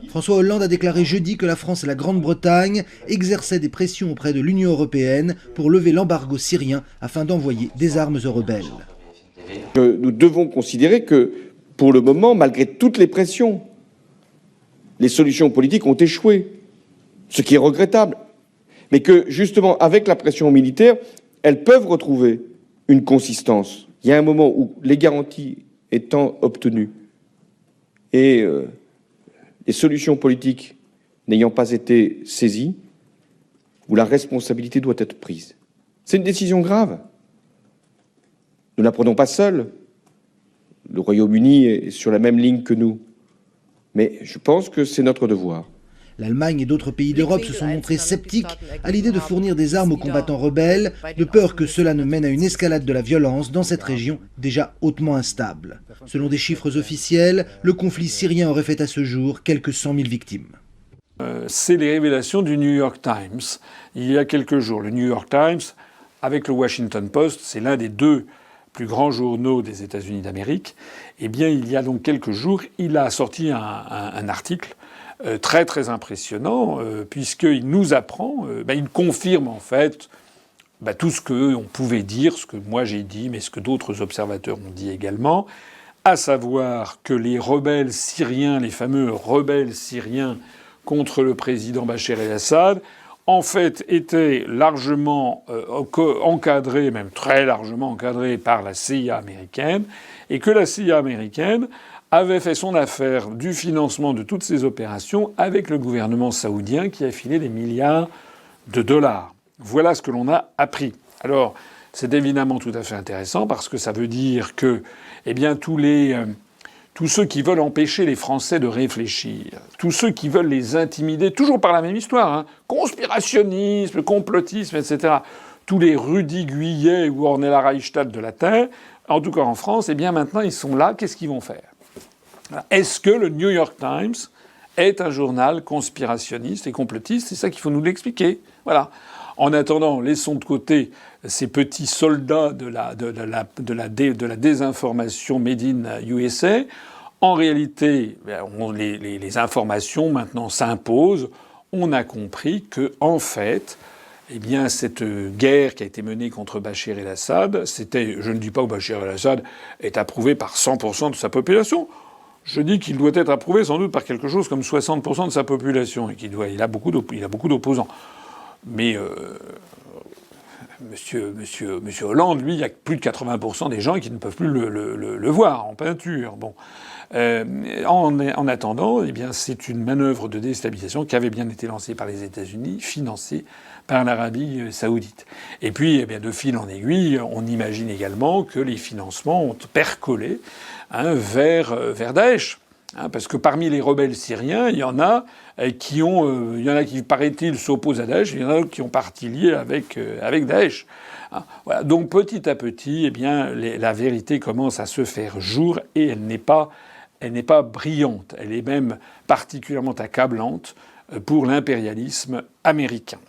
François Hollande a déclaré jeudi que la France et la Grande-Bretagne exerçaient des pressions auprès de l'Union européenne pour lever l'embargo syrien afin d'envoyer des armes aux rebelles. Nous devons considérer que, pour le moment, malgré toutes les pressions, les solutions politiques ont échoué, ce qui est regrettable. Mais que, justement, avec la pression militaire, elles peuvent retrouver une consistance. Il y a un moment où les garanties étant obtenues et les solutions politiques n'ayant pas été saisies, où la responsabilité doit être prise. C'est une décision grave. Nous ne la prenons pas seuls. Le Royaume-Uni est sur la même ligne que nous. Mais je pense que c'est notre devoir. L'Allemagne et d'autres pays d'Europe se sont montrés sceptiques à l'idée de fournir des armes aux combattants rebelles, de peur que cela ne mène à une escalade de la violence dans cette région déjà hautement instable. Selon des chiffres officiels, le conflit syrien aurait fait à ce jour quelques 100 000 victimes. C'est les révélations du New York Times. Il y a quelques jours, le New York Times, avec le Washington Post, c'est l'un des deux plus grands journaux des États-Unis d'Amérique. Eh bien, il y a donc quelques jours, il a sorti un article très très impressionnant, puisqu'il nous apprend, il confirme en fait tout ce qu'on pouvait dire, ce que moi j'ai dit, mais ce que d'autres observateurs ont dit également, à savoir que les rebelles syriens, les fameux rebelles syriens contre le président Bachar el-Assad, en fait étaient largement encadrés, même très largement encadrés par la CIA américaine, et que la CIA américaine avait fait son affaire du financement de toutes ces opérations avec le gouvernement saoudien qui a filé des milliards de dollars. Voilà ce que l'on a appris. Alors, c'est évidemment tout à fait intéressant parce que ça veut dire que, tous ceux qui veulent empêcher les Français de réfléchir, tous ceux qui veulent les intimider, toujours par la même histoire, conspirationnisme, complotisme, etc., tous les Rudy Guyet ou Ornella Reichstadt de la Terre, en tout cas en France, maintenant ils sont là, qu'est-ce qu'ils vont faire ? Est-ce que le New York Times est un journal conspirationniste et complotiste ? C'est ça qu'il faut nous l'expliquer. Voilà. En attendant, laissons de côté ces petits soldats de la désinformation made in USA. En réalité, les informations maintenant s'imposent. On a compris que, en fait, cette guerre qui a été menée contre Bachar el-Assad, je ne dis pas que Bachar el-Assad est approuvé par 100% de sa population. Je dis qu'il doit être approuvé sans doute par quelque chose comme 60% de sa population et il a beaucoup d'opposants. Mais Monsieur Hollande, lui, il y a plus de 80% des gens qui ne peuvent plus le voir en peinture. Bon, en attendant, c'est une manœuvre de déstabilisation qui avait bien été lancée par les États-Unis, financée par l'Arabie saoudite. Et puis, de fil en aiguille, on imagine également que les financements ont percolé vers Daesh. Parce que parmi les rebelles syriens, il y en a qui paraît-il, s'opposent à Daesh, il y en a d'autres qui ont parti liés avec Daesh. Voilà. Donc petit à petit, la vérité commence à se faire jour et elle n'est pas brillante. Elle est même particulièrement accablante pour l'impérialisme américain.